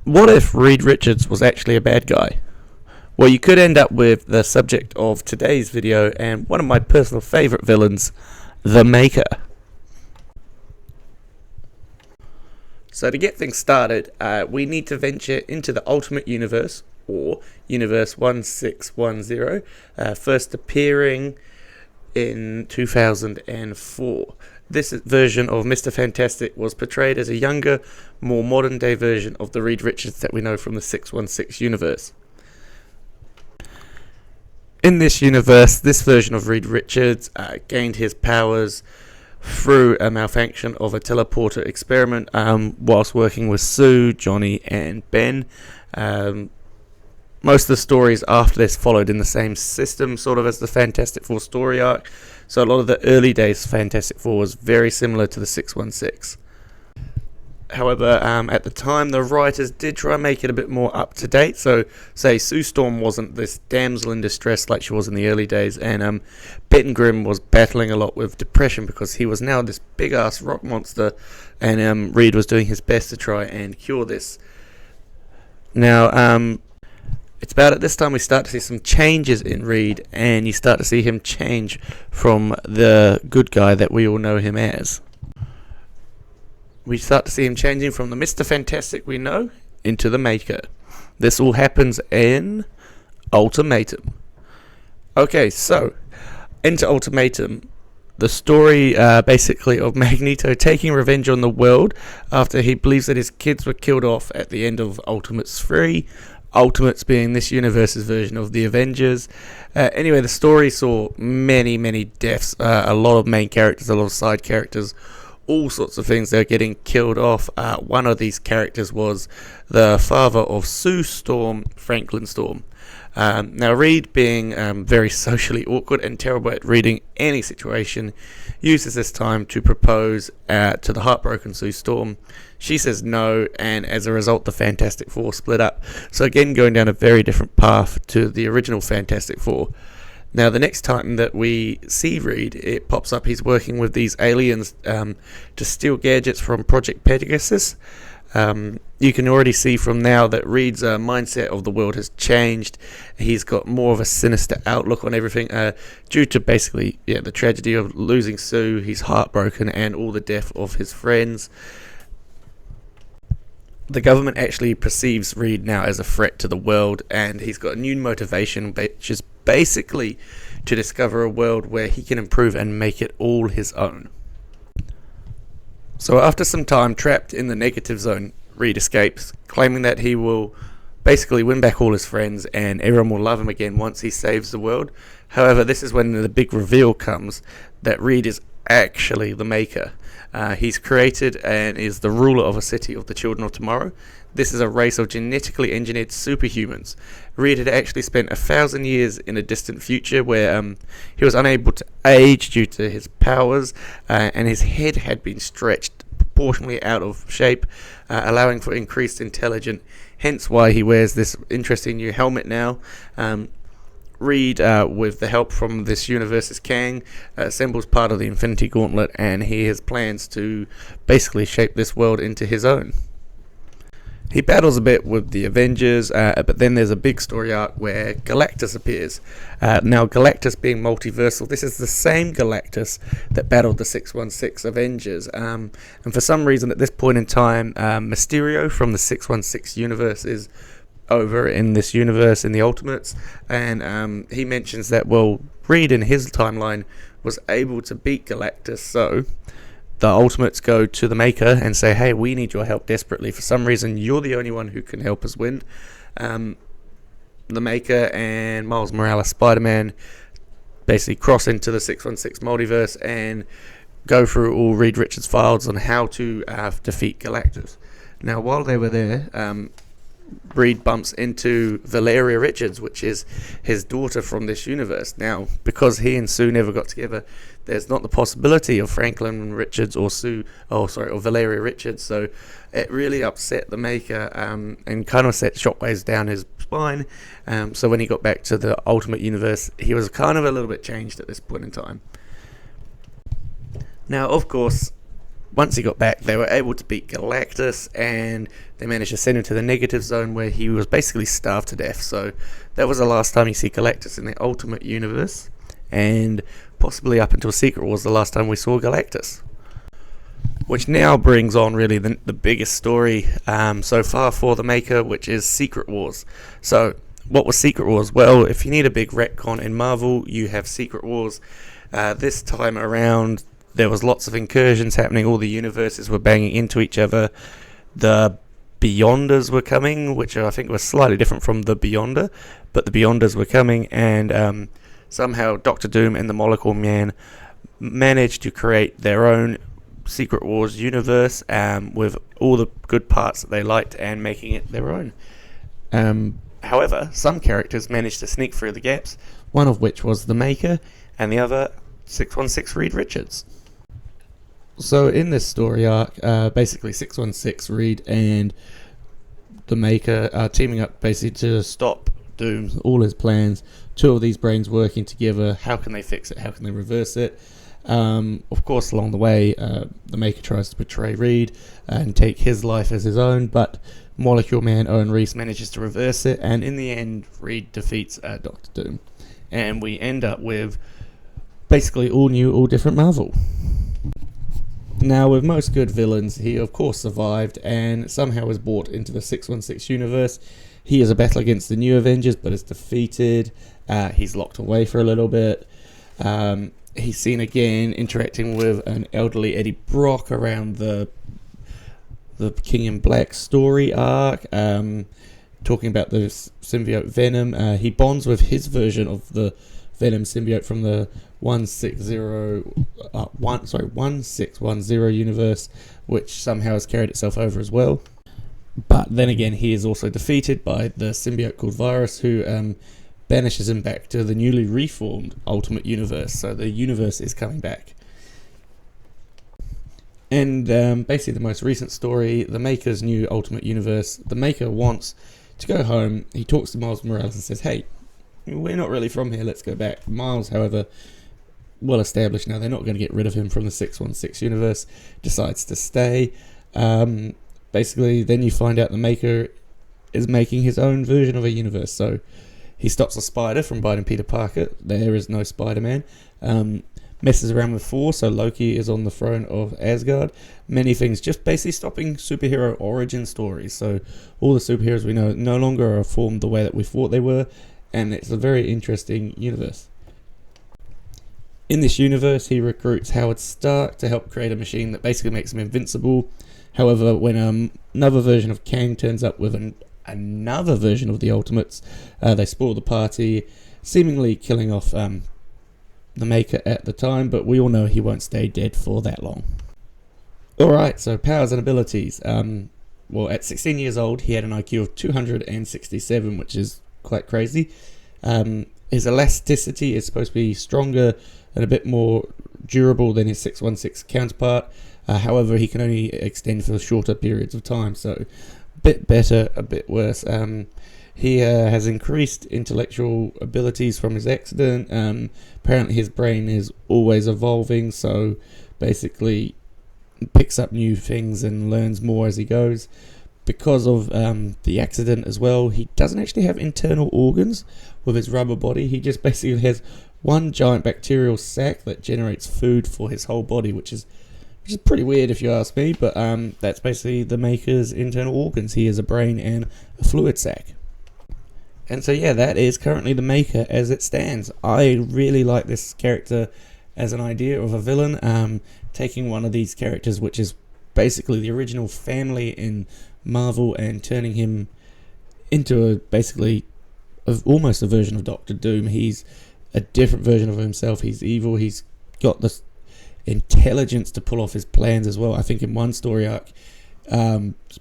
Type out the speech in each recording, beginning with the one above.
What if Reed Richards was actually a bad guy? Well, you could end up with the subject of today's video and one of my personal favourite villains, the Maker. So to get things started, we need to venture into the Ultimate Universe, or Universe 1610, first appearing in 2004. This version of Mr. Fantastic was portrayed as a younger, more modern day version of the Reed Richards that we know from the 616 universe. In this universe, this version of Reed Richards gained his powers through a malfunction of a teleporter experiment whilst working with Sue, Johnny and Ben. Most of the stories after this followed in the same system sort of as the Fantastic Four story arc, so a lot of the early days Fantastic Four was very similar to the 616. However, at the time the writers did try and make it a bit more up to date, so say Sue Storm wasn't this damsel in distress like she was in the early days, and Ben Grimm was battling a lot with depression because he was now this big ass rock monster, and Reed was doing his best to try and cure this. Now, it's about at this time we start to see some changes in Reed, and you start to see him change from the good guy that we all know him as. We start to see him changing from the Mr. Fantastic we know into the Maker. This all happens in Ultimatum. Okay, so into Ultimatum, the story basically of Magneto taking revenge on the world after he believes that his kids were killed off at the end of Ultimates 3. Ultimates being this universe's version of the Avengers. Anyway, the story saw many deaths, a lot of main characters, a lot of side characters, all sorts of things. They're getting killed off. One of these characters was the father of Sue Storm, Franklin Storm. Now Reed, being very socially awkward and terrible at reading any situation, uses this time to propose to the heartbroken Sue Storm. She says no, and as a result the Fantastic Four split up. So again, going down a very different path to the original Fantastic Four. Now the next time that we see Reed, it pops up he's working with these aliens to steal gadgets from Project Pegasus. You can already see from now that Reed's mindset of the world has changed. He's got more of a sinister outlook on everything due to basically the tragedy of losing Sue. He's heartbroken and all the death of his friends. The government actually perceives Reed now as a threat to the world, and he's got a new motivation, which is basically to discover a world where he can improve and make it all his own. So after some time trapped in the negative zone, Reed escapes, claiming that he will basically win back all his friends and everyone will love him again once he saves the world. However, this is when the big reveal comes that Reed is actually the Maker. He's created and is the ruler of a city of the Children of Tomorrow. This is a race of genetically engineered superhumans. Reed had actually spent 1,000 years in a distant future where he was unable to age due to his powers, and his head had been stretched proportionally out of shape, allowing for increased intelligence, hence why he wears this interesting new helmet now. Reed, with the help from this universe's Kang, assembles part of the Infinity Gauntlet, and he has plans to basically shape this world into his own. He battles a bit with the Avengers, but then there's a big story arc where Galactus appears. Now, Galactus being multiversal, this is the same Galactus that battled the 616 Avengers. And for some reason, at this point in time, Mysterio from the 616 universe is over in this universe in the Ultimates, and he mentions that, well, Reed in his timeline was able to beat Galactus, so the Ultimates go to the Maker and say, hey, we need your help desperately. For some reason, you're the only one who can help us win. The Maker and Miles Morales, Spider-Man, basically cross into the 616 multiverse and go through all Reed Richards files on how to defeat Galactus. Now, while they were there, Reed bumps into Valeria Richards, which is his daughter from this universe. Now, because he and Sue never got together, there's not the possibility of Franklin Richards or Valeria Richards, so it really upset the Maker and kind of set shockwaves down his spine. So when he got back to the Ultimate Universe, he was kind of a little bit changed at this point in time. Now, of course, once he got back, they were able to beat Galactus, and they managed to send him to the negative zone where he was basically starved to death. So that was the last time you see Galactus in the Ultimate Universe, and possibly up until Secret Wars the last time we saw Galactus. Which now brings on really the biggest story so far for the Maker, which is Secret Wars. So what was Secret Wars? Well, if you need a big retcon in Marvel, you have Secret Wars. This time around, there was lots of incursions happening. All the universes were banging into each other. The Beyonders were coming, which I think was slightly different from the Beyonder, but the Beyonders were coming, and somehow Doctor Doom and the Molecule Man managed to create their own Secret Wars universe with all the good parts that they liked and making it their own. However, some characters managed to sneak through the gaps, one of which was the Maker, and the other 616 Reed Richards. So in this story arc, basically 616 Reed and the Maker are teaming up basically to stop Doom, all his plans. Two of these brains working together. How can they fix it? How can they reverse it? Of course, along the way, the Maker tries to betray Reed and take his life as his own, but Molecule Man Owen Reese manages to reverse it, and in the end, Reed defeats Doctor Doom. And we end up with basically all new, all different Marvel. Now, with most good villains, he of course survived and somehow was brought into the 616 universe. He is a battle against the new Avengers, but is defeated. He's locked away for a little bit. He's seen again interacting with an elderly Eddie Brock around the King in Black story arc, talking about the symbiote Venom. He bonds with his version of the Venom symbiote from the 1610 universe, which somehow has carried itself over as well. But then again, he is also defeated by the symbiote called Virus, who banishes him back to the newly reformed Ultimate Universe. So the universe is coming back. And basically the most recent story, the Maker's new Ultimate Universe. The Maker wants to go home. He talks to Miles Morales and says, hey, we're not really from here, let's go back. Miles, however, well established now, they're not going to get rid of him from the 616 universe, decides to stay. Basically, then you find out the Maker is making his own version of a universe. So he stops a spider from biting Peter Parker. There is no Spider-Man. Messes around with Thor, so Loki is on the throne of Asgard. Many things, just basically stopping superhero origin stories. So all the superheroes we know no longer are formed the way that we thought they were, and it's a very interesting universe. In this universe, he recruits Howard Stark to help create a machine that basically makes him invincible. However, when another version of Kang turns up with another version of the Ultimates, they spoil the party, seemingly killing off the Maker at the time, but we all know he won't stay dead for that long. Alright, so powers and abilities. Well, at 16 years old, he had an IQ of 267, which is quite crazy. His elasticity is supposed to be stronger and a bit more durable than his 616 counterpart. However, he can only extend for shorter periods of time, so a bit better, a bit worse. He has increased intellectual abilities from his accident. Apparently his brain is always evolving, so basically picks up new things and learns more as he goes. Because of the accident as well, he doesn't actually have internal organs with his rubber body. He just basically has one giant bacterial sac that generates food for his whole body, which is pretty weird if you ask me, but that's basically the Maker's internal organs. He has a brain and a fluid sac. And so yeah, that is currently the Maker as it stands. I really like this character as an idea of a villain, taking one of these characters, which is basically the original family in Marvel, and turning him into almost a version of Doctor Doom. He's a different version of himself. He's evil. He's got the intelligence to pull off his plans as well. I think in one story arc,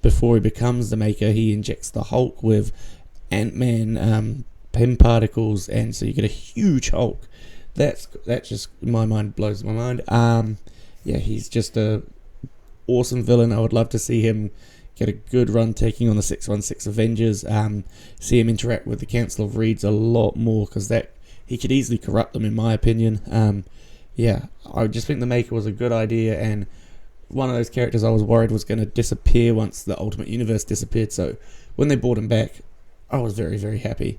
before he becomes the Maker, he injects the Hulk with Ant-Man PEM particles, and so you get a huge Hulk. That just, in my mind, blows my mind. Yeah, he's just a awesome villain. I would love to see him get a good run taking on the 616 Avengers. See him interact with the Council of Reeds a lot more, because he could easily corrupt them, in my opinion. Yeah, I just think the Maker was a good idea, and one of those characters I was worried was going to disappear once the Ultimate Universe disappeared. So when they brought him back, I was very, very happy.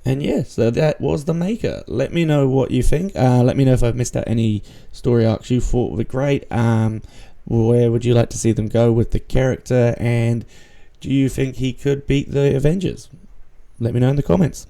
And yeah, so that was The Maker. Let me know what you think. Let me know if I've missed out any story arcs you thought were great. Where would you like to see them go with the character? And do you think he could beat the Avengers? Let me know in the comments.